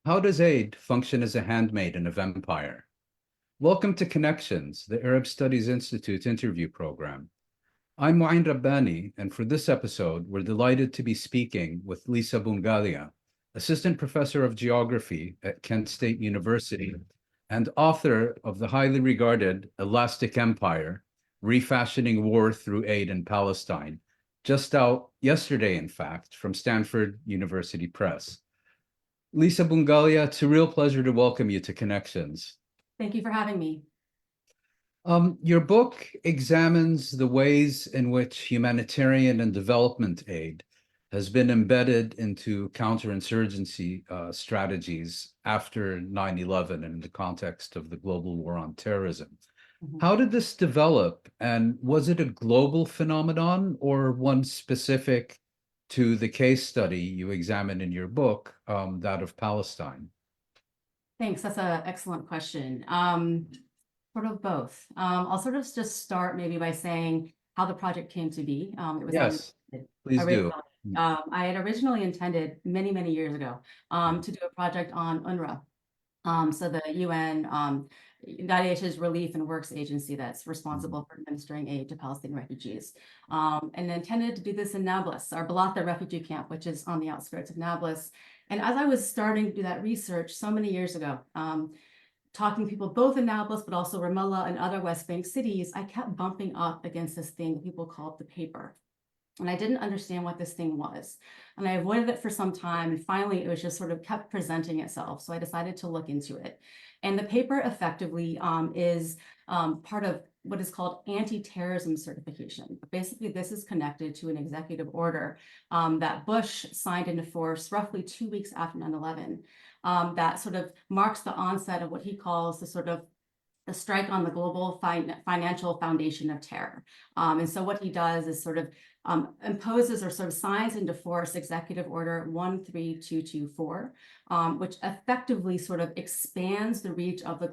How does aid function as a handmaiden of empire? Welcome to Connections, the Arab Studies Institute's interview program. I'm Mouin Rabbani, and for this episode, we're delighted to be speaking with Lisa Bhungalia, Assistant Professor of Geography at Kent State University and author of the highly regarded Elastic Empire, Refashioning War Through Aid in Palestine, just out yesterday, in fact, from Stanford University Press. Lisa Bhungalia, it's a real pleasure to welcome you to Connections. Thank you for having me. Your book examines the ways in which humanitarian and development aid has been embedded into counterinsurgency strategies after 9/11 in the context of the global war on terrorism. How did this develop, and was it a global phenomenon or one specific to the case study you examine in your book, that of Palestine? Thanks. That's an excellent question. Sort of both. I'll sort of just start maybe by saying how the project came to be. It was Yes, please do. I had originally intended many years ago to do a project on UNRWA. So the UN, United Nations Relief and Works Agency that's responsible for administering aid to Palestinian refugees. And intended to do this in Nablus, our Balata refugee camp, which is on the outskirts of Nablus. And as I was starting to do that research so many years ago, talking to people both in Nablus, but also Ramallah and other West Bank cities, I kept bumping up against this thing that people called the paper. And I didn't understand what this thing was. And I avoided it for some time. And finally, it was just sort of kept presenting itself. So I decided to look into it. And the paper effectively is part of what is called anti-terrorism certification. Basically, this is connected to an executive order that Bush signed into force roughly 2 weeks after 9/11. That sort of marks the onset of what he calls the sort of the strike on the global financial foundation of terror. And so what he does is sort of imposes or sort of signs into force Executive Order 13224, which effectively sort of expands the reach of the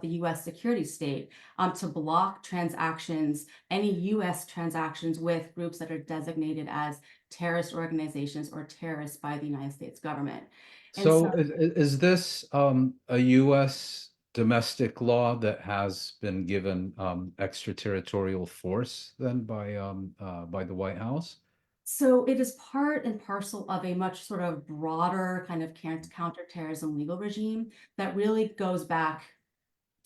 the U.S. security state to block transactions, any U.S. transactions with groups that are designated as terrorist organizations or terrorists by the United States government. So is this a U.S. domestic law that has been given extraterritorial force then by the White House? So it is part and parcel of a much sort of broader kind of counterterrorism legal regime that really goes back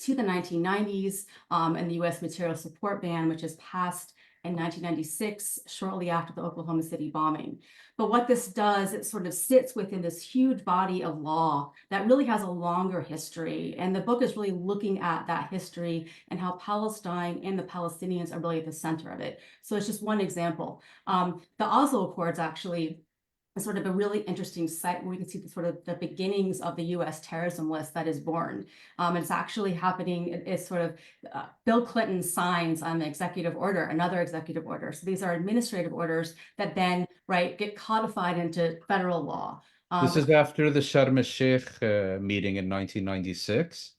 to the 1990s and the U.S. material support ban, which is passed in 1996, shortly after the Oklahoma City bombing. But what this does, it sort of sits within this huge body of law that really has a longer history. And the book is really looking at that history and how Palestine and the Palestinians are really at the center of it. So it's just one example. The Oslo Accords actually is sort of a really interesting site where we can see the sort of the beginnings of the U.S. terrorism list that is born. It's actually happening. It's sort of Bill Clinton signs on the executive order, another executive order. So these are administrative orders that then, get codified into federal law. This is after the Sharm el-Sheikh meeting in 1996.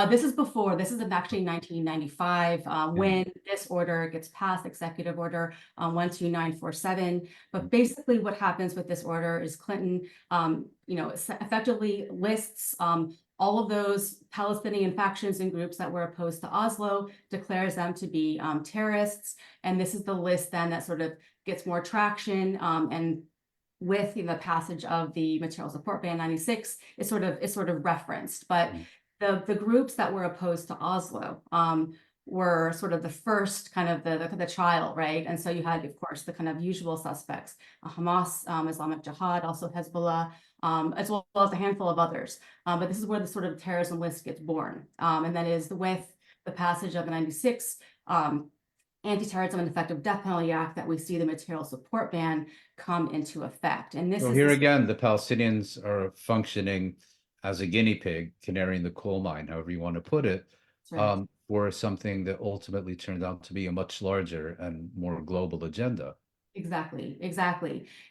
This is before. This is actually 1995 when this order gets passed, Executive Order 12947. But basically, what happens with this order is Clinton, effectively lists all of those Palestinian factions and groups that were opposed to Oslo, declares them to be terrorists, and this is the list then that sort of gets more traction and. With the passage of the Material Support Ban 96, it's sort of referenced, but. The groups that were opposed to Oslo were sort of the first kind of the trial, right? And so you had, of course, the kind of usual suspects, Hamas, Islamic Jihad, also Hezbollah, as well as a handful of others. But this is where the sort of terrorism list gets born. And that is with the passage of the 96 Anti-Terrorism and Effective Death Penalty Act that we see the material support ban come into effect. And this so is here again, the Palestinians are functioning as a guinea pig, canary in the coal mine, however you want to put it, for something that ultimately turned out to be a much larger and more global agenda. Exactly.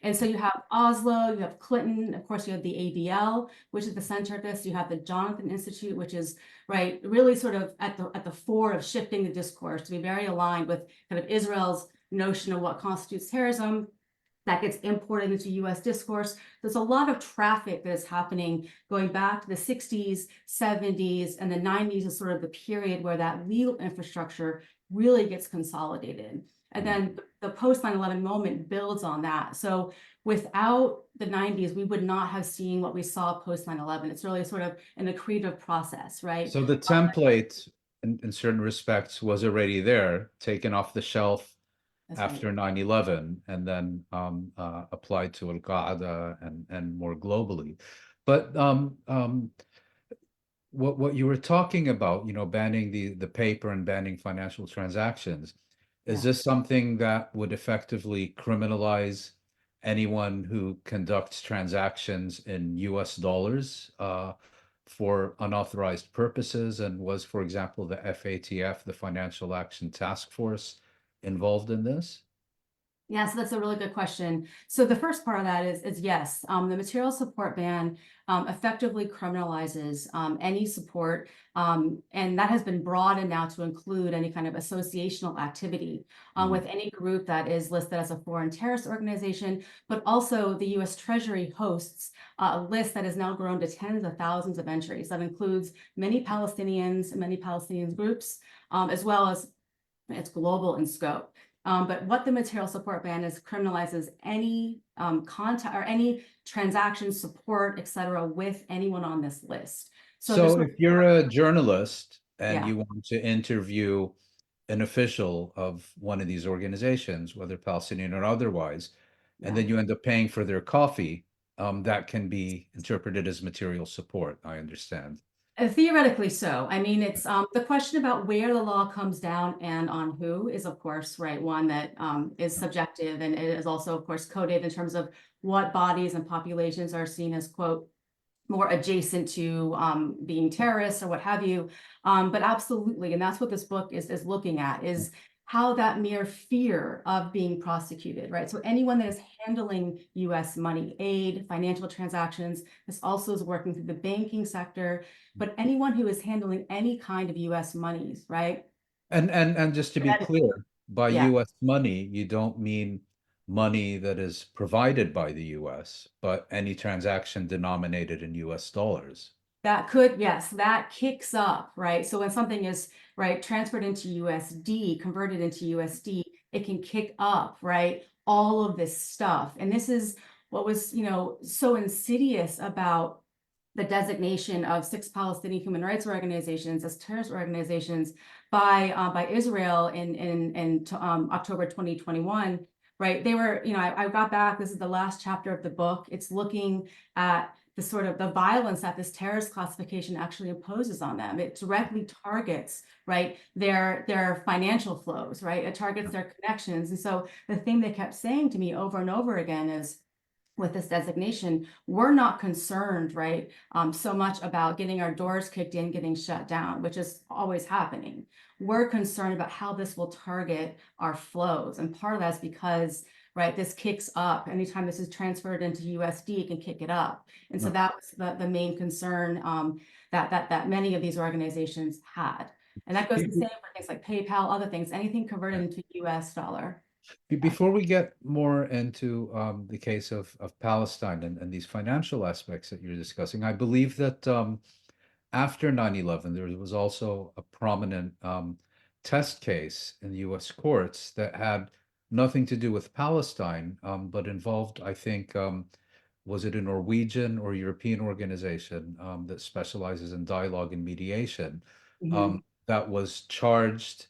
And so you have Oslo, you have Clinton, of course, you have the ADL, which is the center of this. You have the Jonathan Institute, which is really sort of at the fore of shifting the discourse to be very aligned with kind of Israel's notion of what constitutes terrorism, that gets imported into US discourse. There's a lot of traffic that is happening going back to the 60s, 70s, and the 90s is sort of the period where that legal infrastructure really gets consolidated. And then the post 9/11 moment builds on that. So without the 90s, we would not have seen what we saw post 9/11. It's really sort of an accretive process, right? So the template, in certain respects, was already there, taken off the shelf That's right. after 9/11, and then applied to Al-Qaeda and more globally. But what you were talking about, banning the paper and banning financial transactions, is Yeah. this something that would effectively criminalize anyone who conducts transactions in US dollars for unauthorized purposes? And was, for example, the FATF, the Financial Action Task Force, involved in this? Yeah, so that's a really good question. So the first part of that is yes, the material support ban effectively criminalizes any support, and that has been broadened now to include any kind of associational activity with any group that is listed as a foreign terrorist organization, but also the US Treasury hosts a list that has now grown to tens of thousands of entries that includes many Palestinian groups, as well as it's global in scope. But what the material support ban is criminalizes any contact or any transaction support, et cetera, with anyone on this list. So if you're a journalist and Yeah. you want to interview an official of one of these organizations, whether Palestinian or otherwise, and Yeah. then you end up paying for their coffee, that can be interpreted as material support, I understand. Theoretically so. I mean, it's the question about where the law comes down and on who is, of course, right, one that is subjective, and it is also, of course, coded in terms of what bodies and populations are seen as, quote, more adjacent to being terrorists or what have you. But absolutely, and that's what this book is looking at, is how that mere fear of being prosecuted, right? So anyone that is handling US money, aid, financial transactions, this also is working through the banking sector, but anyone who is handling any kind of US monies, right? And just to be clear, by Yeah. US money, you don't mean money that is provided by the US, but any transaction denominated in US dollars. That could, yes, that kicks up, right? So when something is, right, transferred into USD, converted into USD, it can kick up, right? All of this stuff. And this is what was, so insidious about the designation of 6 Palestinian human rights organizations as terrorist organizations by Israel in October 2021, right? They were, I got back, this is the last chapter of the book. It's looking at the sort of the violence that this terrorist classification actually imposes on them. It directly targets, right, their financial flows, right? It targets their connections. And so the thing they kept saying to me over and over again is, with this designation, we're not concerned, right, so much about getting our doors kicked in, getting shut down, which is always happening. We're concerned about how this will target our flows. And part of that's because, right, this kicks up. Anytime this is transferred into USD, it can kick it up. And so that was the main concern that many of these organizations had. And that goes the same for things like PayPal, other things, anything converted into US dollar. Before we get more into the case of Palestine and these financial aspects that you're discussing, I believe that after 9/11, there was also a prominent test case in the US courts that had nothing to do with Palestine, but involved, I think, was it a Norwegian or European organization that specializes in dialogue and mediation that was charged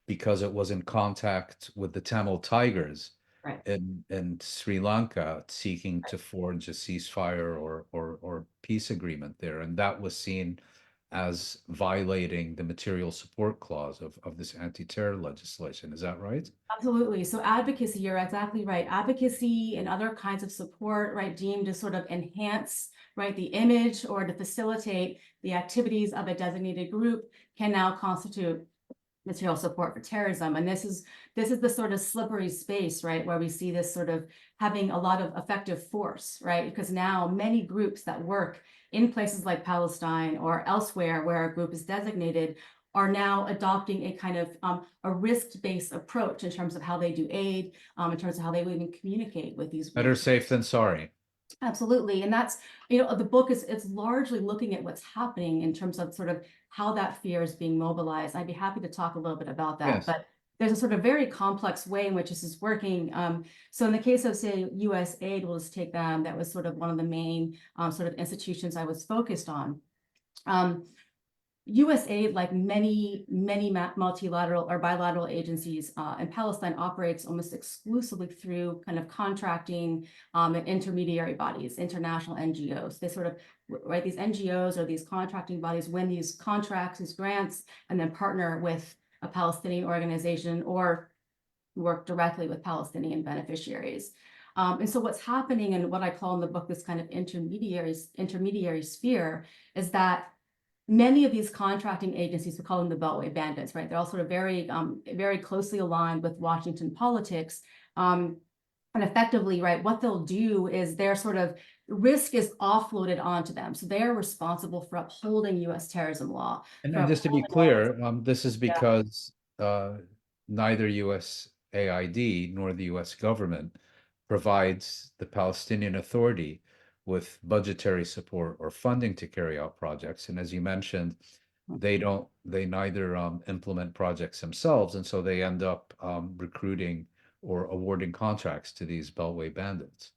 because it was in contact with the Tamil Tigers Right. in Sri Lanka, seeking to forge a ceasefire or peace agreement there. And that was seen as violating the material support clause of this anti-terror legislation. Is that right? Absolutely. So advocacy, you're exactly right. Advocacy and other kinds of support, right, deemed to sort of enhance, right, the image or to facilitate the activities of a designated group can now constitute material support for terrorism. And this is the sort of slippery space, right, where we see this sort of having a lot of effective force, right? Because now many groups that work in places like Palestine or elsewhere where a group is designated are now adopting a kind of a risk-based approach in terms of how they do aid, in terms of how they even communicate with these Better groups. safe than sorry. Absolutely. And that's, the book it's largely looking at what's happening in terms of sort of how that fear is being mobilized. I'd be happy to talk a little bit about that. Yes. But there's a sort of very complex way in which this is working. So in the case of, say, US aid, we'll just take them. That was sort of one of the main sort of institutions I was focused on. US aid, like many multilateral or bilateral agencies in Palestine, operates almost exclusively through kind of contracting and intermediary bodies, international NGOs. They sort of, right, these NGOs or these contracting bodies win these contracts, these grants, and then partner with a Palestinian organization or work directly with Palestinian beneficiaries. And so what's happening, and what I call in the book this kind of intermediary sphere, is that many of these contracting agencies, we call them the Beltway bandits, right? They're all sort of very closely aligned with Washington politics. And effectively, right, what they'll do is their sort of risk is offloaded onto them. So they are responsible for upholding US terrorism law. And just to be clear, this is because neither USAID nor the US government provides the Palestinian Authority with budgetary support or funding to carry out projects. And as you mentioned, they neither implement projects themselves, and so they end up recruiting or awarding contracts to these Beltway bandits.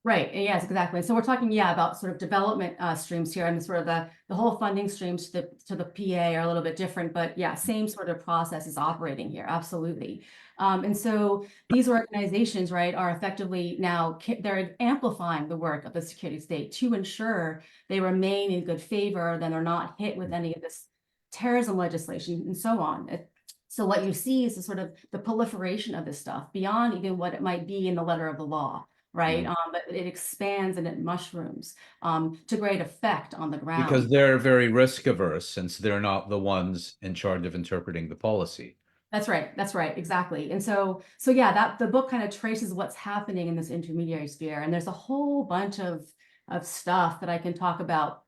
Right. Yes, exactly. So we're talking, about sort of development streams here, and sort of the whole funding streams to the PA are a little bit different, but same sort of process is operating here. Absolutely. And so these organizations, right, are effectively now they're amplifying the work of the security state to ensure they remain in good favor, then they're not hit with any of this terrorism legislation and so on. So what you see is the sort of the proliferation of this stuff beyond even what it might be in the letter of the law. Right. But it expands and it mushrooms to great effect on the ground. Because they're very risk averse, since they're not the ones in charge of interpreting the policy. That's right. That's right. Exactly. And so that the book kind of traces what's happening in this intermediary sphere. And there's a whole bunch of stuff that I can talk about.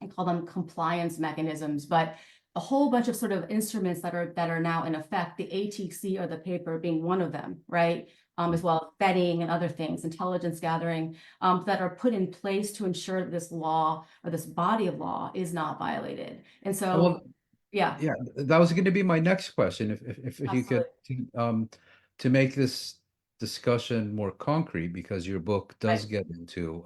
I call them compliance mechanisms, but a whole bunch of sort of instruments that are now in effect, the ATC or the paper being one of them, right? As well as vetting and other things, intelligence gathering, that are put in place to ensure that this law or this body of law is not violated. And so, yeah, that was going to be my next question. If you could, to make this discussion more concrete, because your book does get into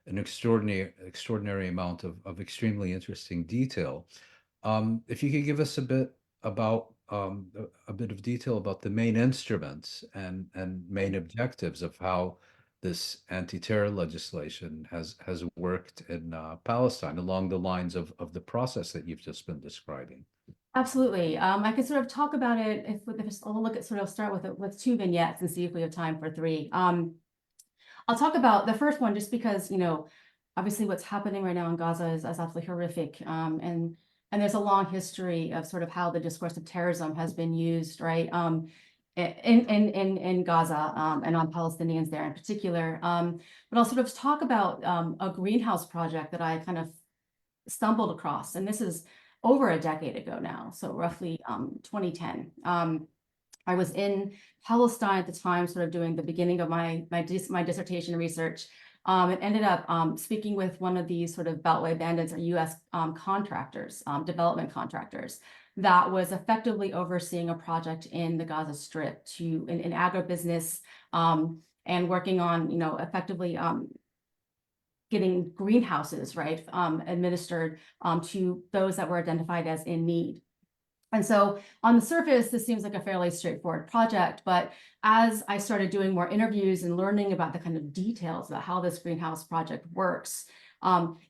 an extraordinary amount of extremely interesting detail. If you could give us a bit of detail about the main instruments and main objectives of how this anti-terror legislation has worked in Palestine along the lines of the process that you've just been describing. Absolutely. I could sort of talk about it if I'll look at start with two vignettes and see if we have time for three. I'll talk about the first one just because, obviously what's happening right now in Gaza is absolutely horrific. And there's a long history of sort of how the discourse of terrorism has been used, right, in Gaza and on Palestinians there in particular. But I'll sort of talk about a greenhouse project that I kind of stumbled across, and this is over a decade ago now, so roughly 2010. I was in Palestine at the time, sort of doing the beginning of my dissertation research. And ended up speaking with one of these sort of Beltway bandits or US contractors, development contractors, that was effectively overseeing a project in the Gaza Strip in agribusiness and working on, effectively getting greenhouses, right, administered to those that were identified as in need. And so on the surface, this seems like a fairly straightforward project, but as I started doing more interviews and learning about the kind of details about how this greenhouse project works,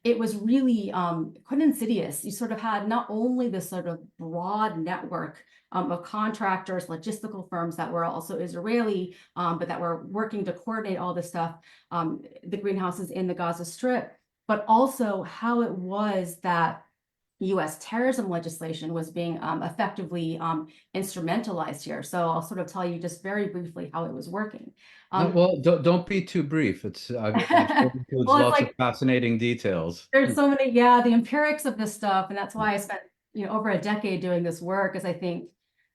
it was really quite insidious. You sort of had not only this sort of broad network of contractors, logistical firms that were also Israeli, but that were working to coordinate all this stuff, the greenhouses in the Gaza Strip, but also how it was that US terrorism legislation was being effectively instrumentalized here. So I'll sort of tell you just very briefly how it was working. Well, don't be too brief. It includes lots of fascinating details. There's so many, the empirics of this stuff, and that's why I spent over a decade doing this work, is I think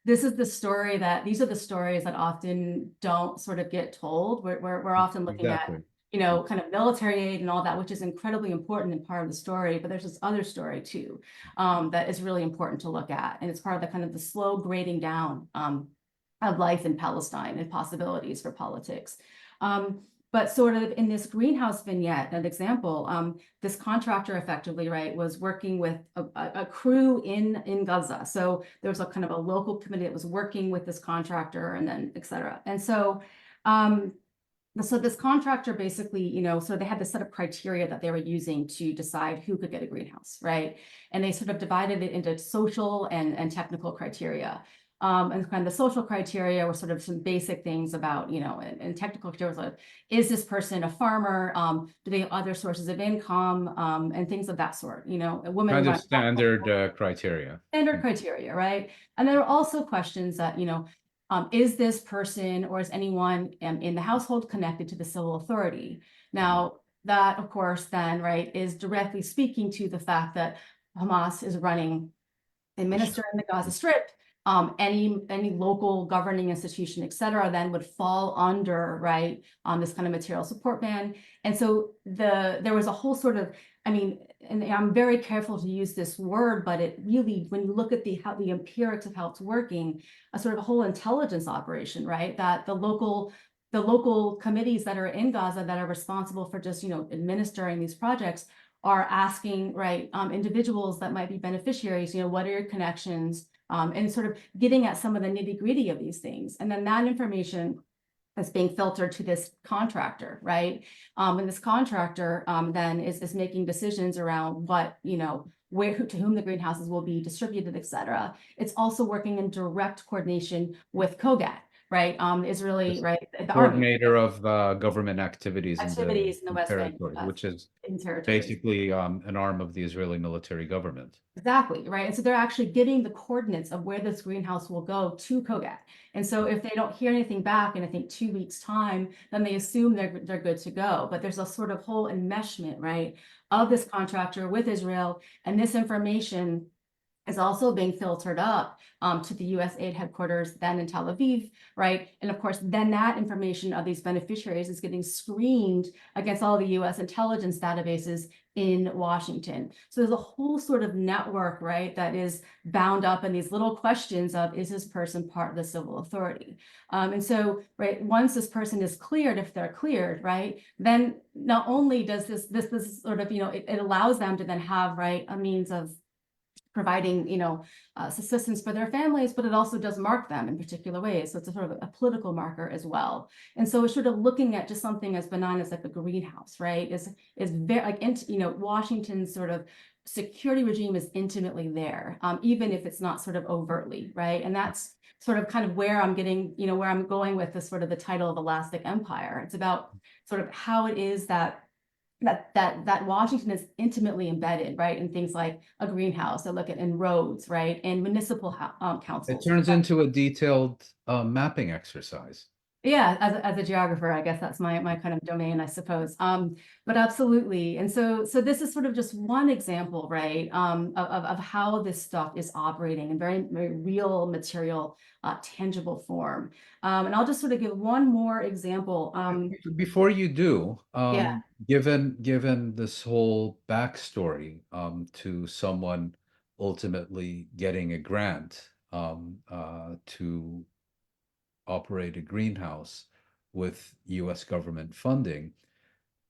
these are the stories that often don't sort of get told. We're often looking at, Exactly. kind of military aid and all that, which is incredibly important and part of the story. But there's this other story too, that is really important to look at. And it's part of the kind of the slow grading down of life in Palestine and possibilities for politics. But sort of in this greenhouse vignette, an example, this contractor effectively, right, was working with a crew in Gaza. So there was a kind of a local committee that was working with this contractor, and then et cetera. And so this contractor basically, so they had this set of criteria that they were using to decide who could get a greenhouse, right? And they sort of divided it into social and technical criteria. And kind of the social criteria were sort of some basic things about, and technical criteria was like, is this person a farmer? Do they have other sources of income? And things of that sort, a woman. Kind of standard criteria. Standard criteria, right? And there are also questions that, is this person or is anyone in the household connected to the civil authority? Now, that, of course, then, right, is directly speaking to the fact that Hamas is running a minister in the Gaza Strip. Any local governing institution, et cetera, then would fall under, right, this kind of material support ban. And so there was a whole sort of, and I'm very careful to use this word, but it really, when you look at how the empirics of how it's working, a sort of a whole intelligence operation, right, that the local committees that are in Gaza that are responsible for just, administering these projects are asking, right, individuals that might be beneficiaries, what are your connections, and sort of getting at some of the nitty gritty of these things. And then that information is being filtered to this contractor, right? And this contractor then is making decisions around what, to whom the greenhouses will be distributed, et cetera. It's also working in direct coordination with COGAT, right? Israeli, right? The Coordinator of government activities in the West Bank, which is in territories. basically an arm of the Israeli military government. Exactly, right? And so they're actually giving the coordinates of where this greenhouse will go to COGAT. And so if they don't hear anything back in, I think, 2 weeks' time, then they assume they're good to go. But there's a sort of whole enmeshment, right, of this contractor with Israel, and this information is also being filtered up to the U.S. aid headquarters then in Tel Aviv, right? And of course, then that information of these beneficiaries is getting screened against all the U.S. intelligence databases in Washington. So there's a whole sort of network, right, that is bound up in these little questions of, is this person part of the civil authority? And so, right, once this person is cleared, if they're cleared, right, then not only does this sort of, it allows them to then have, right, a means of providing, assistance for their families, but it also does mark them in particular ways. So it's a sort of a political marker as well. And so we're sort of looking at just something as benign as like a greenhouse, right? Is very like, Washington's sort of security regime is intimately there, even if it's not sort of overtly, right? And that's sort of kind of where I'm getting, where I'm going with this sort of the title of Elastic Empire. It's about sort of how it is that Washington is intimately embedded, right, in things like a greenhouse. I look at in roads, right, and municipal councils. It turns into a detailed mapping exercise. Yeah, as a geographer, I guess that's my kind of domain, I suppose. But absolutely. And so this is sort of just one example, right, of how this stuff is operating in very, very real, material, tangible form. And I'll just sort of give one more example. Before you do, Yeah. given this whole backstory to someone ultimately getting a grant to operate a greenhouse with US government funding,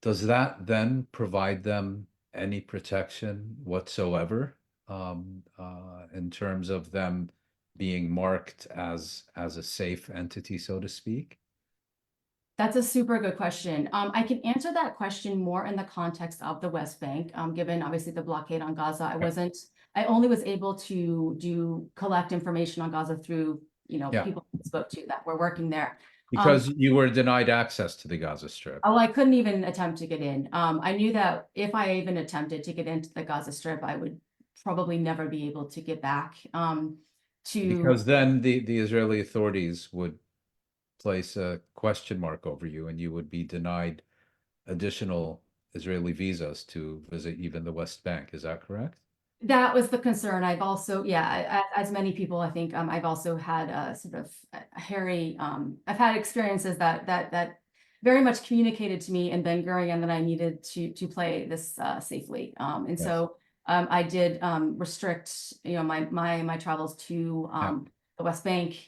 does that then provide them any protection whatsoever in terms of them being marked as a safe entity, so to speak? That's a super good question. I can answer that question more in the context of the West Bank, given obviously the blockade on Gaza. I only was able to collect information on Gaza through, people I spoke to that were working there. Because you were denied access to the Gaza Strip. Oh, I couldn't even attempt to get in. I knew that if I even attempted to get into the Gaza Strip, I would probably never be able to get back Because then the Israeli authorities would place a question mark over you and you would be denied additional Israeli visas to visit even the West Bank. Is that correct? That was the concern. I've also, yeah, as many people, I think, I've also had a sort of a hairy, I've had experiences that very much communicated to me in Ben Gurion that I needed to play this safely. And Yes. so I did restrict, my travels to Yeah. the West Bank,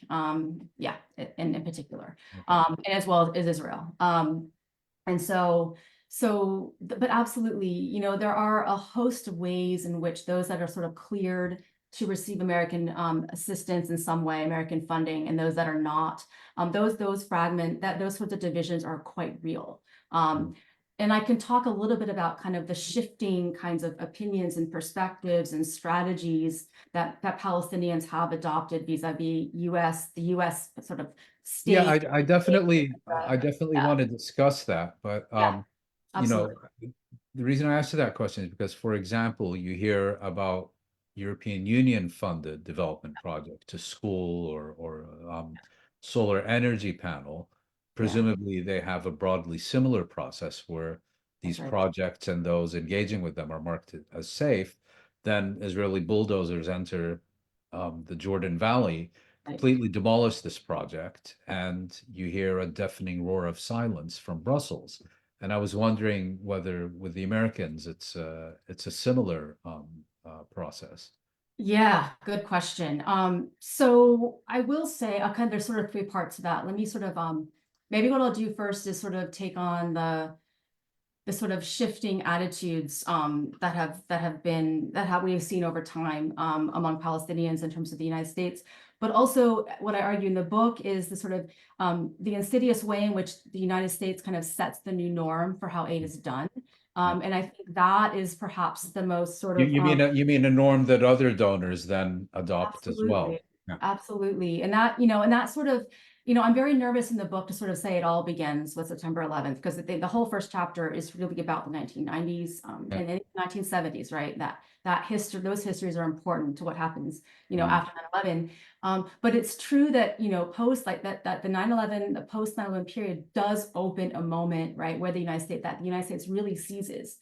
yeah, in particular, Okay. and as well as Israel. And but absolutely, there are a host of ways in which those that are sort of cleared to receive American assistance in some way, American funding, and those that are not, those sorts of divisions are quite real. And I can talk a little bit about kind of the shifting kinds of opinions and perspectives and strategies that Palestinians have adopted vis-a-vis the US sort of Yeah, state. I definitely Yeah, want to discuss that, but yeah, you know, absolutely. the reason I asked you that question is because, for example, you hear about European Union funded development project to school or solar energy panel. Yeah, Presumably, they have a broadly similar process where that's these right. projects and those engaging with them are marked as safe. Then Israeli bulldozers enter the Jordan Valley, Right. completely demolish this project, and you hear a deafening roar of silence from Brussels. And I was wondering whether with the Americans it's a similar process. Yeah, good question. So I will say, okay, there's sort of three parts to that. Let me sort of maybe what I'll do first is sort of take on the sort of shifting attitudes that we've seen over time among Palestinians in terms of the United States. But also what I argue in the book is the sort of the insidious way in which the United States kind of sets the new norm for how aid is done. Yeah. And I think that is perhaps the most sort You, of you mean a norm that other donors then adopt as absolutely. well? Yeah. Absolutely. And that sort of, I'm very nervous in the book to sort of say it all begins with September 11th, because the whole first chapter is really about the 1990s Yeah. and the 1970s, right? That history, those histories are important to what happens, Mm. after 9/11. But it's true that, post like that the 9/11, the post 9/11 period does open a moment, right, where the United States really seizes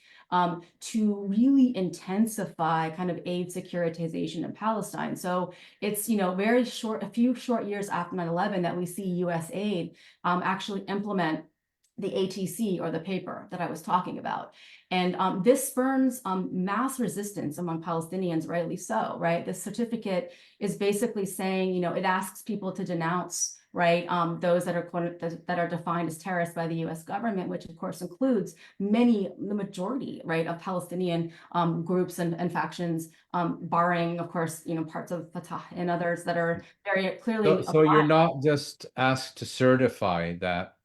to really intensify kind of aid securitization in Palestine. So it's, very short, a few short years after 9/11 that we see US aid actually implement the ATC, or the paper that I was talking about. And this spurns mass resistance among Palestinians, rightly so, right? This certificate is basically saying, it asks people to denounce, right, those that are defined as terrorists by the US government, which of course includes the majority, right, of Palestinian groups and factions, barring, of course, parts of Fatah and others that are very clearly So you're aligned. not just asked to certify that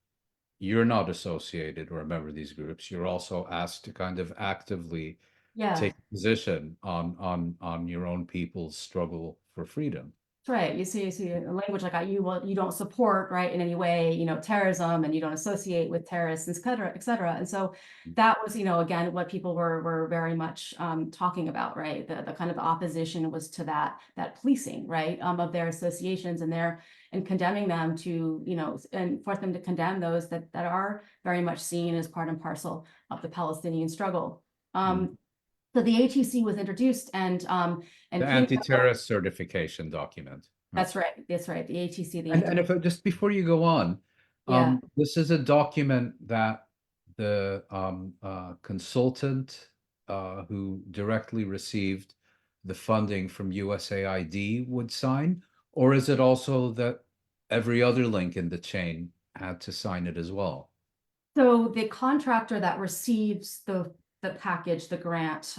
you're not associated or a member of these groups. You're also asked to kind of actively Yeah. take a position on your own people's struggle for freedom. That's right. You see a language like you don't support, right, in any way, terrorism, and you don't associate with terrorists, et cetera, et cetera. And so that was, again, what people were very much talking about, right? The kind of opposition was to that policing, right, of their associations and condemning them to, and force them to condemn those that are very much seen as part and parcel of the Palestinian struggle. Mm. So the ATC was introduced The and came. anti-terrorist certification document. Yeah. That's right. That's right. The ATC, the And if just before you go on, yeah. this is a document that the consultant who directly received the funding from USAID would sign, or is it also that every other link in the chain had to sign it as well? So the contractor that receives the package, the grant,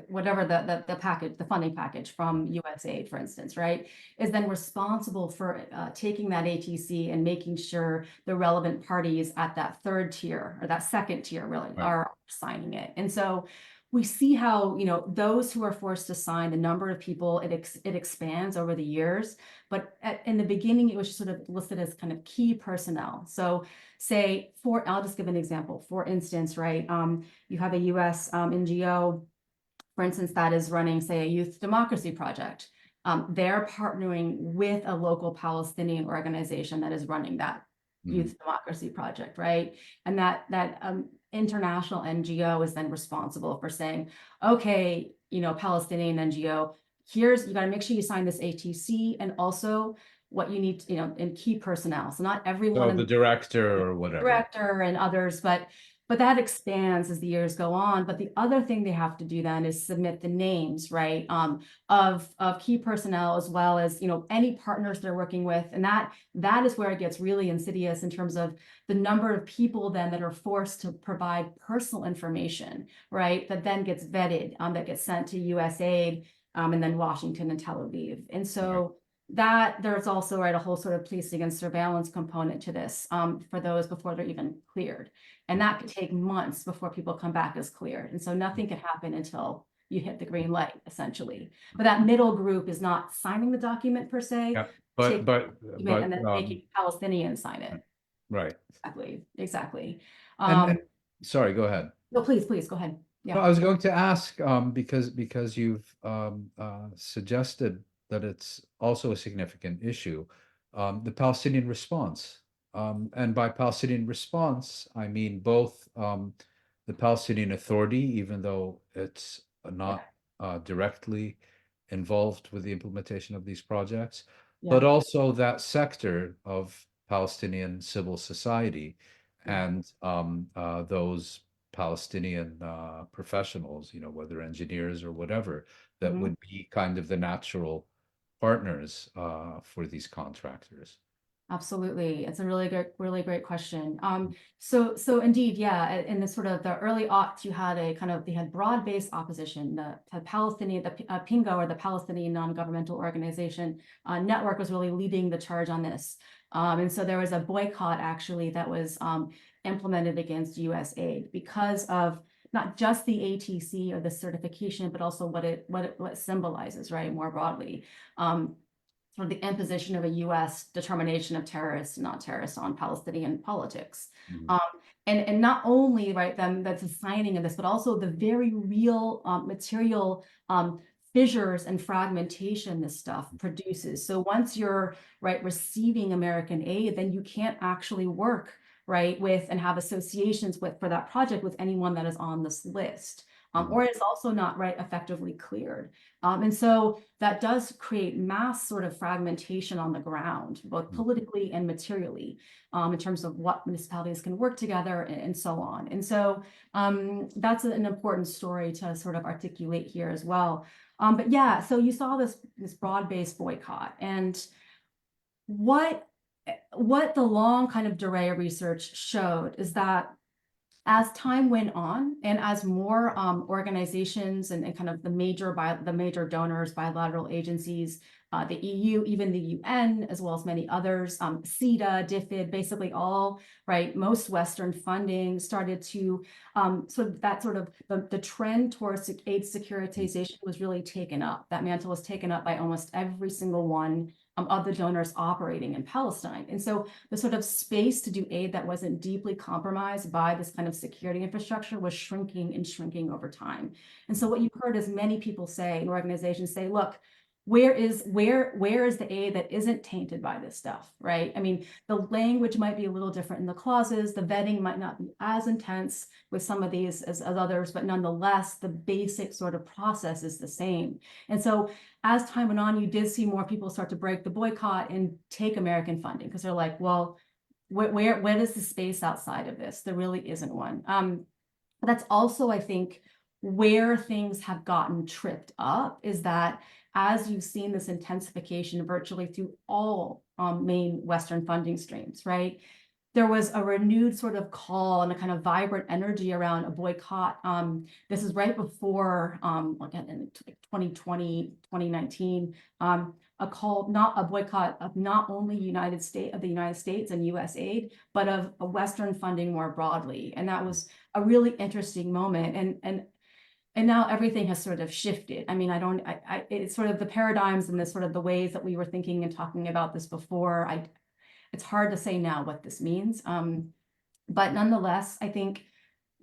whatever the package, the funding package from USAID, for instance, right, is then responsible for taking that ATC and making sure the relevant parties at that third tier, or that second tier, really, Right. are signing it. And so we see how, those who are forced to sign, the number of people, it expands over the years. But in the beginning, it was sort of listed as kind of key personnel. So say, I'll just give an example. For instance, right, you have a US NGO, for instance, that is running, say, a youth democracy project. They're partnering with a local Palestinian organization that is running that youth democracy project, right? And that international NGO is then responsible for saying, okay, Palestinian NGO, you got to make sure you sign this ATC, and also what you need to, and key personnel. So not everyone, So the director or whatever. Director and others, but that expands as the years go on. But the other thing they have to do then is submit the names, right, of key personnel, as well as any partners they're working with, and that is where it gets really insidious in terms of the number of people then that are forced to provide personal information, right, that then gets vetted, that gets sent to USAID, and then Washington and Tel Aviv, and so. That there's also a whole sort of policing and surveillance component to this, for those before they're even cleared. And that could take months before people come back as cleared. And so nothing could happen until you hit the green light, essentially. But that middle group is not signing the document per se, Yeah, and then making Palestinians sign it. Right. Exactly. And sorry, go ahead. No, please go ahead. Yeah. No, I was going to ask, because you've suggested that it's also a significant issue, the Palestinian response. And by Palestinian response, I mean both the Palestinian Authority, even though it's not directly involved with the implementation of these projects, but also that sector of Palestinian civil society and those Palestinian professionals, whether engineers or whatever, that would be kind of the natural partners for these contractors. Absolutely. It's a really great question. So indeed, in the sort of the early aughts, they had broad-based opposition. The Palestinian, the PINGO, or the Palestinian Non-Governmental Organization Network, was really leading the charge on this. And so there was a boycott actually that was implemented against USAID because of not just the ATC or the certification, but also what it symbolizes, right, more broadly. Sort of the imposition of a U.S. determination of terrorists and not terrorists on Palestinian politics. And not only, right, that's a signing of this, but also the very real material fissures and fragmentation this stuff produces. So once you're, right, receiving American aid, then you can't actually work, right, with and have associations with, for that project, with anyone that is on this list. Or it's also not, right, effectively cleared. And so that does create mass sort of fragmentation on the ground, both politically and materially, in terms of what municipalities can work together and so on. And so that's an important story to sort of articulate here as well. But yeah, so you saw this broad-based boycott, and what the long kind of Derea research showed is that as time went on, and as more organizations and kind of the major donors, bilateral agencies, the EU, even the UN, as well as many others, CETA, DFID, basically all, right, most Western funding started to the trend towards aid securitization was really taken up. That mantle was taken up by almost every single one of the donors operating in Palestine. And so the sort of space to do aid that wasn't deeply compromised by this kind of security infrastructure was shrinking and shrinking over time. And so what you've heard is many people say, and organizations say, look, where is the aid that isn't tainted by this stuff, right? I mean, the language might be a little different in the clauses, the vetting might not be as intense with some of these as others, but nonetheless, the basic sort of process is the same. And so as time went on, you did see more people start to break the boycott and take American funding, because they're like, well, where is the space outside of this? There really isn't one. But that's also, I think, where things have gotten tripped up, is that as you've seen this intensification virtually through all main Western funding streams, right? There was a renewed sort of call and a kind of vibrant energy around a boycott. This is right before, again, in 2020, 2019, a call, not a boycott of not only the United States and US aid, but of a Western funding more broadly. And that was a really interesting moment. And now everything has sort of shifted. I mean, it's sort of the paradigms and the sort of the ways that we were thinking and talking about this before. It's hard to say now what this means. But nonetheless, I think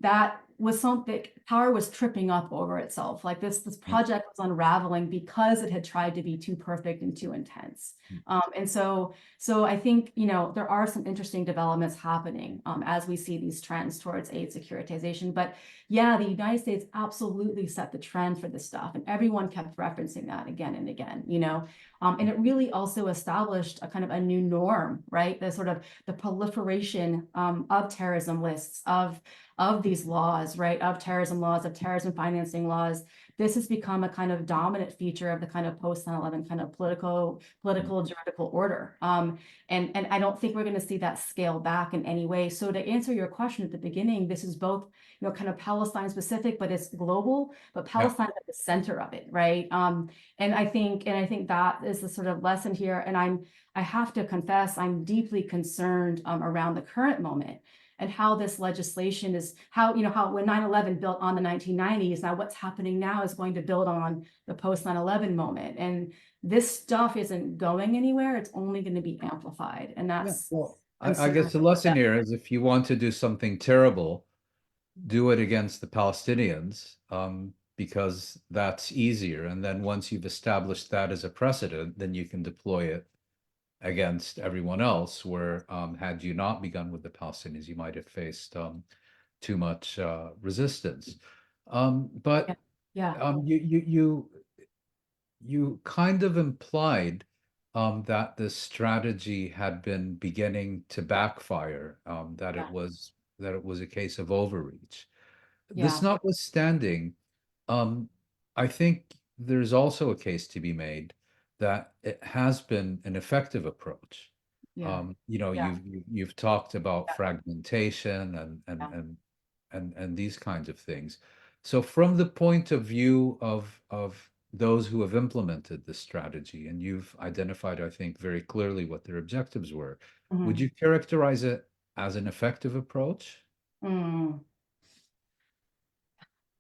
that was something, power was tripping up over itself. Like this project was unraveling because it had tried to be too perfect and too intense. And so I think, there are some interesting developments happening as we see these trends towards aid securitization. But yeah, the United States absolutely set the trend for this stuff, and everyone kept referencing that again and again, and it really also established a kind of a new norm, right? The proliferation of terrorism lists, of these laws, right? Of terrorism laws, of terrorism financing laws. This has become a kind of dominant feature of the kind of post 9/11 kind of political juridical order. And I don't think we're going to see that scale back in any way. So to answer your question at the beginning, this is both, kind of Palestine specific, but it's global, but Palestine at the center of it, right? And I think that is the sort of lesson here. And I have to confess, I'm deeply concerned around the current moment and how this legislation is, how when 9/11 built on the 1990s, now what's happening now is going to build on the post 9/11 moment. And this stuff isn't going anywhere. It's only going to be amplified. And that's, well, I guess the lesson here is, if you want to do something terrible, do it against the Palestinians, because that's easier. And then once you've established that as a precedent, then you can deploy it against everyone else, where had you not begun with the Palestinians, you might have faced too much resistance. But yeah. you kind of implied that this strategy had been beginning to backfire, that it was a case of overreach. This Yeah. notwithstanding, I think there's also a case to be made that it has been an effective approach. Yeah. You've talked about Yeah. fragmentation Yeah. and these kinds of things. So from the point of view of those who have implemented this strategy, and you've identified, I think, very clearly what their objectives were, would you characterize it as an effective approach?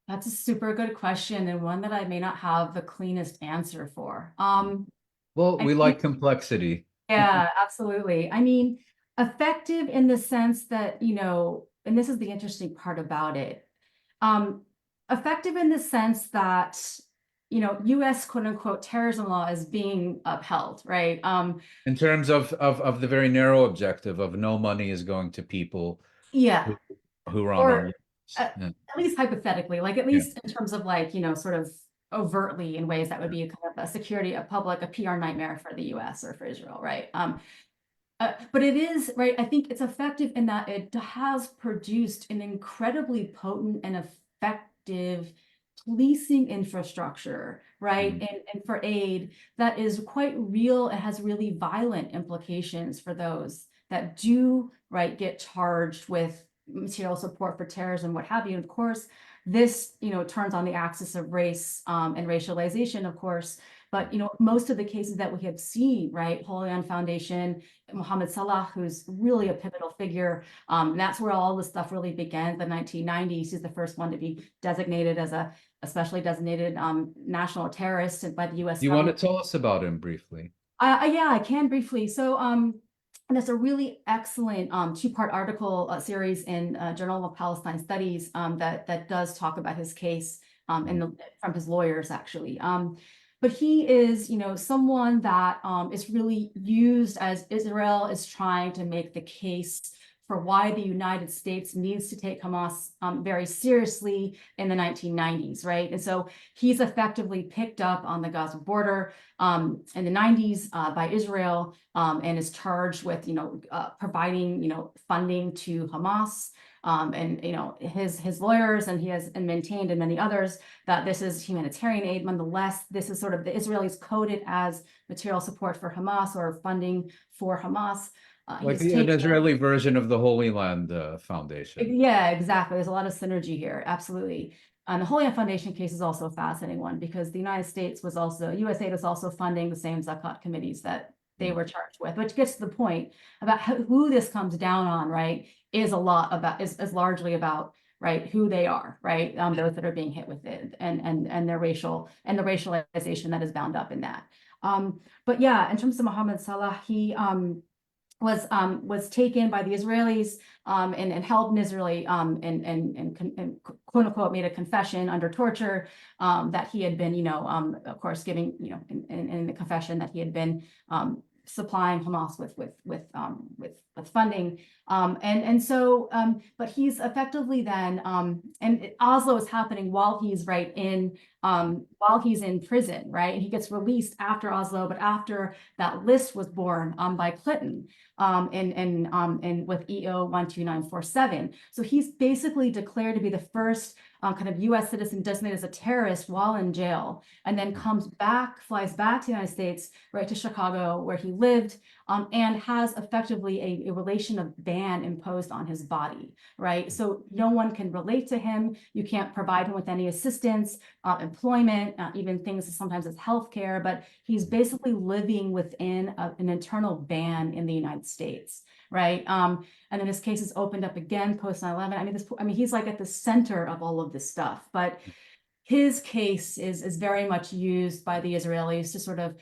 That's a super good question, and one that I may not have the cleanest answer for. Well, I we like think, complexity. yeah, absolutely. I mean, effective in the sense that, and this is the interesting part about it. Effective in the sense that, US quote unquote terrorism law is being upheld, right? In terms of the very narrow objective of no money is going to people Yeah. who are on our Or lists. at Yeah. least hypothetically, like at Yeah. least in terms of like, sort of overtly in ways that would be a kind of a security, a PR nightmare for the US or for Israel, right? But it is, right, I think it's effective in that it has produced an incredibly potent and effective policing infrastructure, right? And for aid that is quite real and has really violent implications for those that do, right, get charged with material support for terrorism, what have you. And of course, this, turns on the axis of race and racialization, of course. But, most of the cases that we have seen, right, Holy Land Foundation, Mohammed Salah, who's really a pivotal figure. And that's where all this stuff really began, the 1990s. He's the first one to be designated as a especially designated national terrorist by the US Do you want to government. tell us about him briefly? Yeah, I can briefly. So there's a really excellent two-part article series in Journal of Palestine Studies that does talk about his case and from his lawyers, actually. But he is, someone that is really used as Israel is trying to make the case for why the United States needs to take Hamas very seriously in the 1990s, right? And so he's effectively picked up on the Gaza border in the 90s by Israel and is charged with, providing, funding to Hamas. And his lawyers, and he has maintained, and many others, that this is humanitarian aid. Nonetheless, this is sort of the Israelis coded as material support for Hamas or funding for Hamas. Like an Israeli version of the Holy Land Foundation. Yeah, exactly. There's a lot of synergy here. Absolutely. And the Holy Land Foundation case is also a fascinating one because the United States was also, USAID was also funding the same Zakat committees that they were charged with, which gets to the point about who this comes down on, right, is largely about, right, who they are, right, those that are being hit with it and their racial and the racialization that is bound up in that. But yeah, in terms of Mohammed Salah, was taken by the Israelis and held in Israel and quote unquote made a confession under torture that he had been, of course, giving, in the confession that he had been supplying Hamas with funding. But he's effectively then, Oslo is happening while he's while he's in prison, right? And he gets released after Oslo, but after that list was born by Clinton with EO 12947. So he's basically declared to be the first kind of US citizen designated as a terrorist while in jail, and then flies back to the United States, right to Chicago, where he lived, and has effectively a relation of ban imposed on his body, right? So no one can relate to him. You can't provide him with any assistance, employment, even things sometimes as healthcare, but he's basically living within an internal ban in the United States, right? And then his case is opened up again post 9/11. I mean, he's like at the center of all of this stuff, but his case is very much used by the Israelis to sort of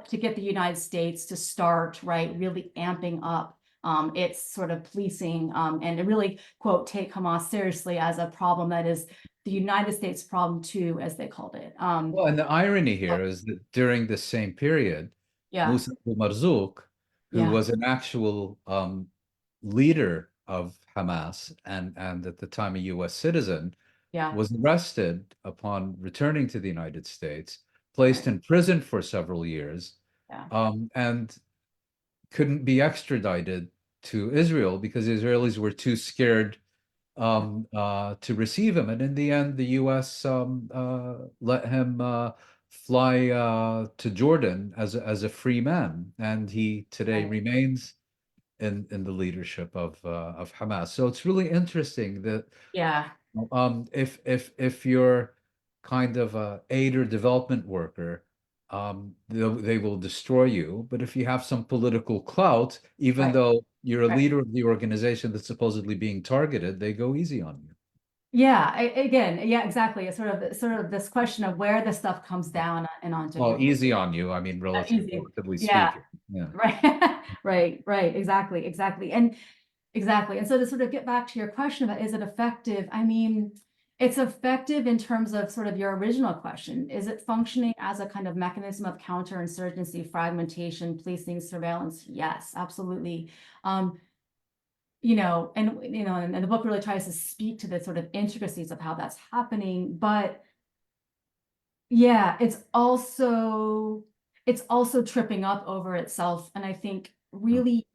to get the United States to start, right, really amping up its sort of policing and to really, quote, take Hamas seriously as a problem that is the United States problem too, as they called it. Well, and the irony here is that during the same period, Yeah, Musa Marzouk, who yeah, was an actual leader of Hamas and at the time a US citizen, yeah, was arrested upon returning to the United States, placed right, in prison for several years, yeah, and couldn't be extradited to Israel because the Israelis were too scared to receive him. And in the end, the US let him fly to Jordan as a free man, and he today right, remains in the leadership of Hamas. So it's really interesting that yeah, if you're kind of a aid or development worker, they will destroy you. But if you have some political clout, even right, though you're a right. leader of the organization that's supposedly being targeted, they go easy on you. Yeah, again, yeah, exactly. It's sort of this question of where the stuff comes down and onto Well, who. easy on you. I mean, Easy. relatively Yeah, speaking. Yeah. right, right, exactly. And exactly. And so to sort of get back to your question about is it effective? I mean, it's effective in terms of sort of your original question. Is it functioning as a kind of mechanism of counterinsurgency, fragmentation, policing, surveillance? Yes, absolutely. And the book really tries to speak to the sort of intricacies of how that's happening. But yeah, it's also tripping up over itself. And I think really,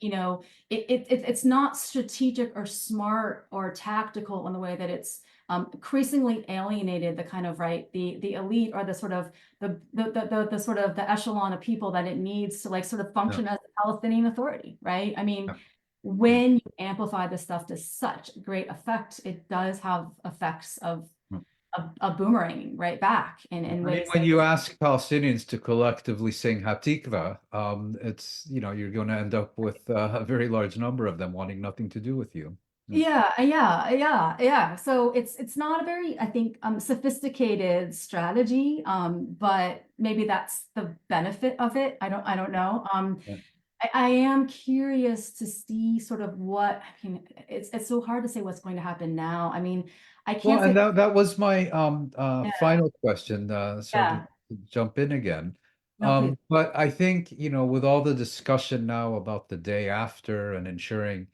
it's not strategic or smart or tactical in the way that it's increasingly alienated the kind of the elite or the sort of the sort of the echelon of people that it needs to like sort of Yeah. function as a Palestinian authority, right? I mean, Yeah. when you amplify this stuff to such great effect, it does have effects of Yeah. a boomerang right back in I mean, ways when that you ask Palestinians to collectively sing Hatikva, it's, you're going to end up with a very large number of them wanting nothing to do with you. yeah. So it's not a very, I think, sophisticated strategy, but maybe that's the benefit of it. I don't know. Yeah. I am curious to see sort of I mean, it's so hard to say what's going to happen now. I mean, I Well, can't say, and that was my yeah, final question. Sorry yeah, to jump in again. no, please. But I think, with all the discussion now about the day after and ensuring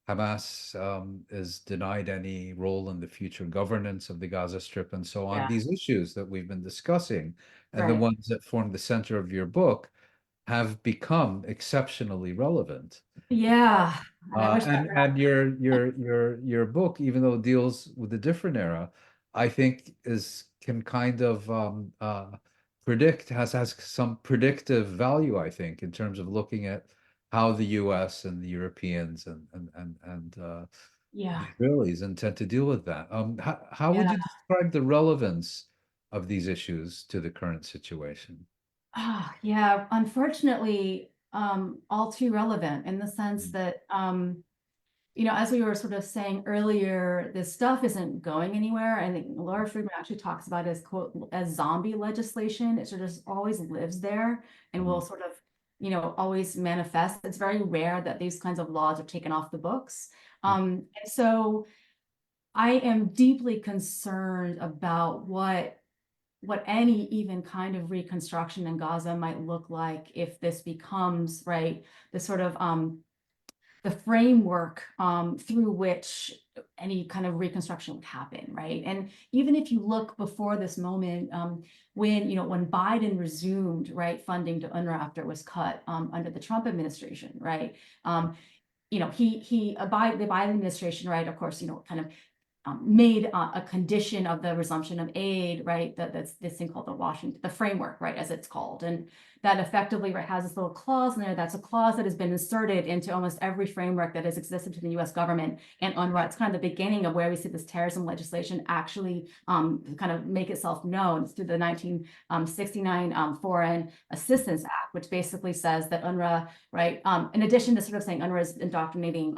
Hamas is denied any role in the future governance of the Gaza Strip and so on, Yeah, these issues that we've been discussing and the right. ones that form the center of your book have become exceptionally relevant. Yeah. And I wish that And were and your book, even though it deals with a different era, I think is can kind of predict has some predictive value, I think, in terms of looking at how the US and the Europeans and the yeah. Israelis intend to deal with that. How would Yeah. you describe the relevance of these issues to the current situation? Yeah, unfortunately, all too relevant in the sense that, as we were sort of saying earlier, this stuff isn't going anywhere. I think Laura Friedman actually talks about it as quote as zombie legislation. It sort of just always lives there and will Mhm. sort of always manifest. It's very rare that these kinds of laws are taken off the books. And so I am deeply concerned about what any even kind of reconstruction in Gaza might look like if this becomes, right, the sort of the framework through which any kind of reconstruction would happen, right? And even if you look before this moment, when Biden resumed, right, funding to UNRWA after it was cut under the Trump administration, right? The Biden administration, right, of course, kind of made a condition of the resumption of aid, right? That's this thing called the framework, right, as it's called. And that effectively, right, has this little clause in there. That's a clause that has been inserted into almost every framework that has existed to the US government and UNRWA. It's kind of the beginning of where we see this terrorism legislation actually kind of make itself known. It's through the 1969 Foreign Assistance Act, which basically says that UNRWA, right, in addition to sort of saying UNRWA is indoctrinating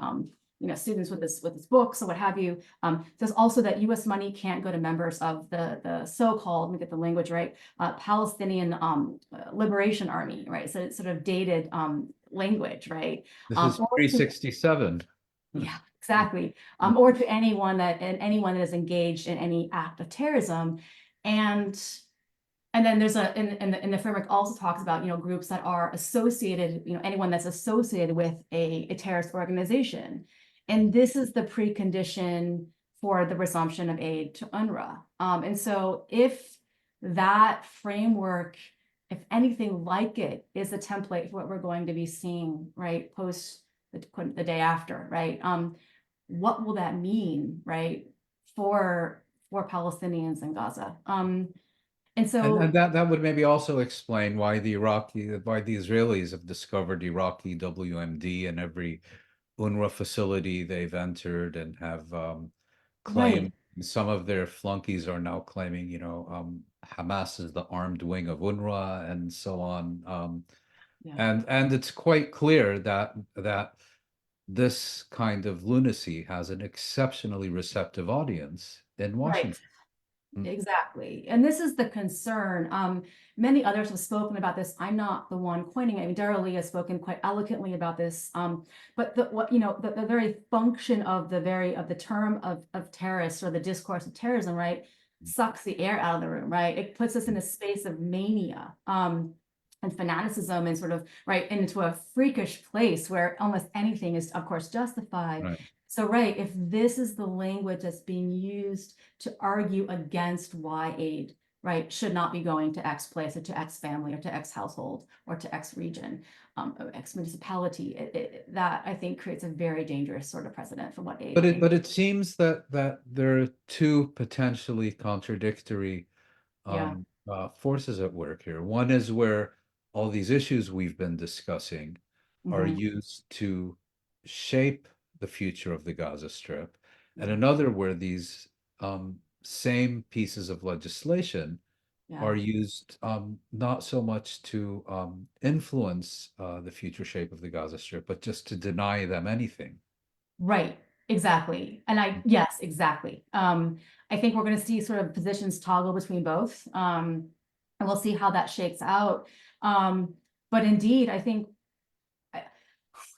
students with this books or what have you. Says also that U.S. money can't go to members of the so-called, let me get the language right, Palestinian Liberation Army, right? So it's sort of dated language, right? This is pre-67. Yeah, exactly. Or to anyone that is engaged in any act of terrorism, and then there's in the framework also talks about groups that are associated, anyone that's associated with a terrorist organization. And this is the precondition for the resumption of aid to UNRWA. And so if that framework, if anything like it, is a template for what we're going to be seeing, right, post the day after, right? What will that mean, right, for Palestinians in Gaza? And so and that would maybe also explain why the Israelis have discovered Iraqi WMD in every UNRWA facility they've entered and have claimed. right. Some of their flunkies are now claiming, Hamas is the armed wing of UNRWA and so on. Yeah. And it's quite clear that this kind of lunacy has an exceptionally receptive audience in Washington. Right. Exactly. And this is the concern. Many others have spoken about this. I'm not the one coining it. I mean, Darrell Lee has spoken quite eloquently about this. But the very function of the term of terrorists, or the discourse of terrorism, right, sucks the air out of the room, right? It puts us in a space of mania and fanaticism, and sort of into a freakish place where almost anything is, of course, justified. Right. So, right, if this is the language that's being used to argue against why aid, right, should not be going to X place, or to X family, or to X household, or to X region, or X municipality, that I think creates a very dangerous sort of precedent for what aid. But it seems that there are two potentially contradictory forces at work here. One is where all these issues we've been discussing are used to shape the future of the Gaza Strip, and another where these same pieces of legislation are used not so much to influence the future shape of the Gaza Strip, but just to deny them anything. Right, exactly. And yes, exactly. I think we're going to see sort of positions toggle between both, and we'll see how that shakes out. But indeed, I think,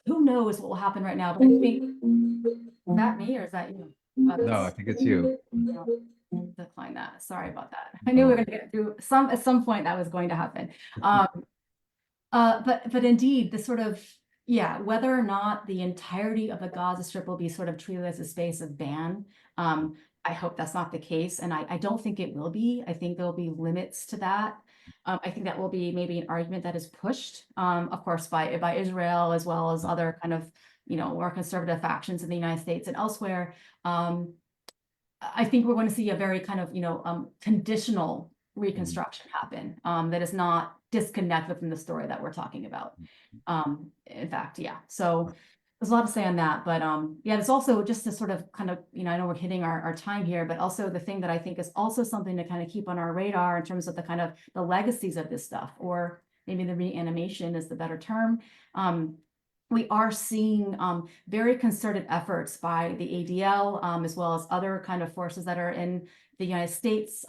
who knows what will happen right now, but I think, is that me or is that you? No, I think it's you. Decline that. Sorry about that. I knew we were going to get through at some point that was going to happen. But indeed, the sort of, whether or not the entirety of the Gaza Strip will be sort of treated as a space of ban, I hope that's not the case, and I don't think it will be. I think there'll be limits to that. I think that will be maybe an argument that is pushed, of course, by Israel, as well as other kind of, more conservative factions in the United States and elsewhere. I think we're going to see a very kind of, conditional reconstruction happen, that is not disconnected from the story that we're talking about. In fact, so there's a lot to say on that, but there's also just to sort of kind of, I know we're hitting our time here, but also the thing that I think is also something to kind of keep on our radar in terms of the kind of the legacies of this stuff, or maybe the reanimation is the better term. We are seeing very concerted efforts by the ADL, as well as other kind of forces that are in the United States,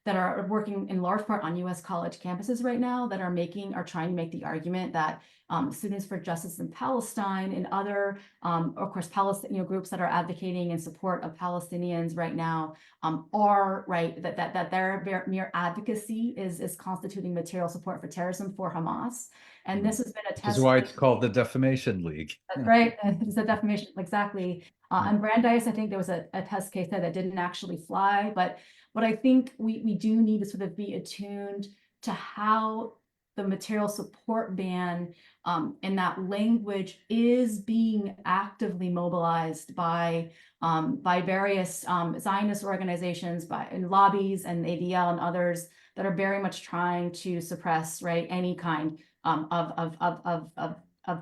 that are working in large part on US college campuses right now that are trying to make the argument that Students for Justice in Palestine and other, of course, Palestinian groups that are advocating in support of Palestinians right now are right that their mere advocacy is constituting material support for terrorism for Hamas. And this has been a Which test. is why it's called the Defamation League. That's right. It's a defamation, exactly. And Brandeis, I think there was a test case there that didn't actually fly. But I think we do need to sort of be attuned to how the material support ban and that language is being actively mobilized by various Zionist organizations, and lobbies and ADL and others that are very much trying to suppress, right, any kind of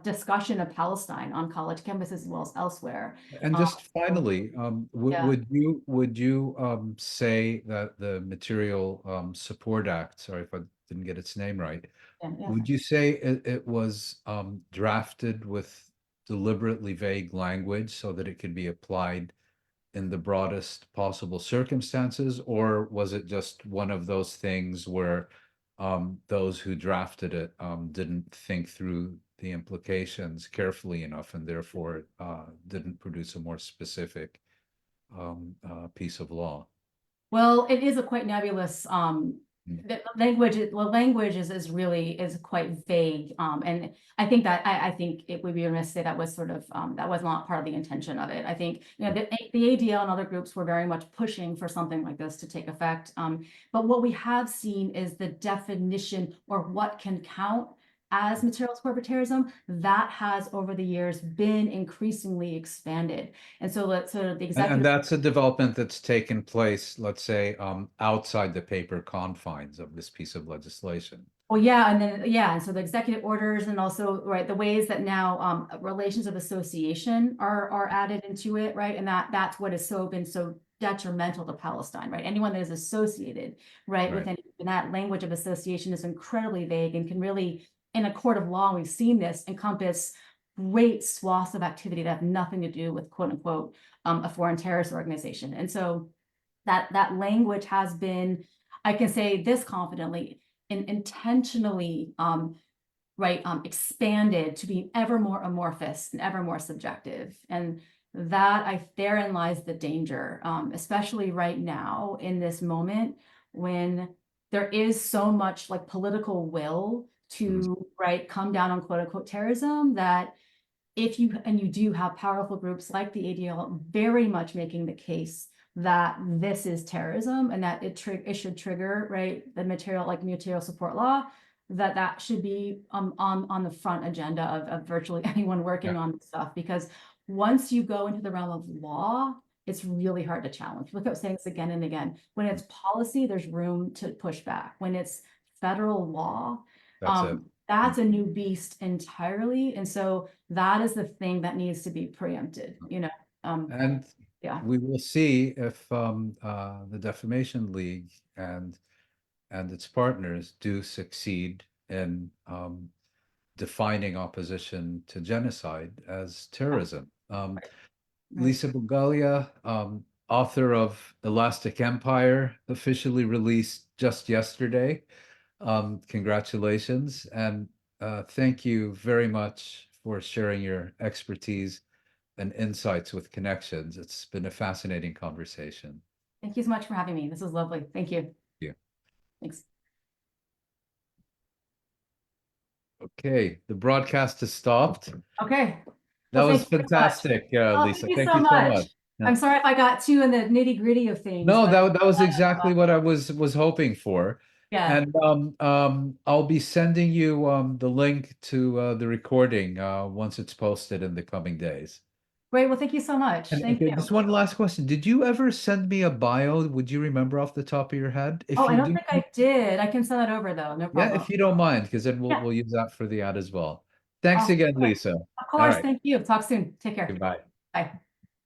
discussion of Palestine on college campuses as well as elsewhere. And just finally, Yeah. would you say that the Material Support Act, sorry if I didn't get its name right, Yeah. would you say it was drafted with deliberately vague language so that it could be applied in the broadest possible circumstances, or was it just one of those things where those who drafted it didn't think through the implications carefully enough and therefore didn't produce a more specific piece of law? Well, it is a quite nebulous the language is really quite vague. And I think it would be remiss to say that was sort of that was not part of the intention of it. I think the ADL and other groups were very much pushing for something like this to take effect. But what we have seen is the definition or what can count as material support for terrorism, that has over the years been increasingly expanded. And so the executive. And that's a development that's taken place, let's say, outside the paper confines of this piece of legislation. Well, yeah, and so the executive orders and also the ways that now relations of association are added into it, right? And that's what has been so detrimental to Palestine, right? Anyone that is associated, right, with that language of association is incredibly vague and can really, in a court of law, we've seen this encompass great swaths of activity that have nothing to do with quote unquote a foreign terrorist organization. And so that language has been, I can say this confidently, intentionally expanded to be ever more amorphous and ever more subjective. And therein lies the danger, especially right now in this moment when there is so much political will to come down on quote unquote terrorism, that if you do have powerful groups like the ADL very much making the case that this is terrorism and that it should trigger the material support law, that should be on the front agenda of virtually anyone working on this stuff, because once you go into the realm of law, it's really hard to challenge. Look at saying this again and again. When it's policy, there's room to push back. When it's federal law, that's a new beast entirely. And so that is the thing that needs to be preempted, and we will see if the Defamation League and its partners do succeed in defining opposition to genocide as terrorism. Lisa Bhungalia, author of Elastic Empire, officially released just yesterday. Congratulations, and thank you very much for sharing your expertise and insights with Connections. It's been a fascinating conversation. Thank you so much for having me. This was lovely. Thank you. Yeah. Thanks. Okay, the broadcast has stopped. Okay. That was fantastic, Lisa. Thank you so much. Yeah. I'm sorry if I got too in the nitty-gritty of things. No, that was exactly what I was hoping for. Yeah. And I'll be sending you the link to the recording once it's posted in the coming days. Great. Well, thank you so much. Thank you. Just one last question. Did you ever send me a bio? Would you remember off the top of your head? I don't think I did. I can send that over though. No problem. Yeah, if you don't mind, because then we'll use that for the ad as well. Thanks again, Lisa. Of course. Thank you. Talk soon. Take care. Goodbye. Bye.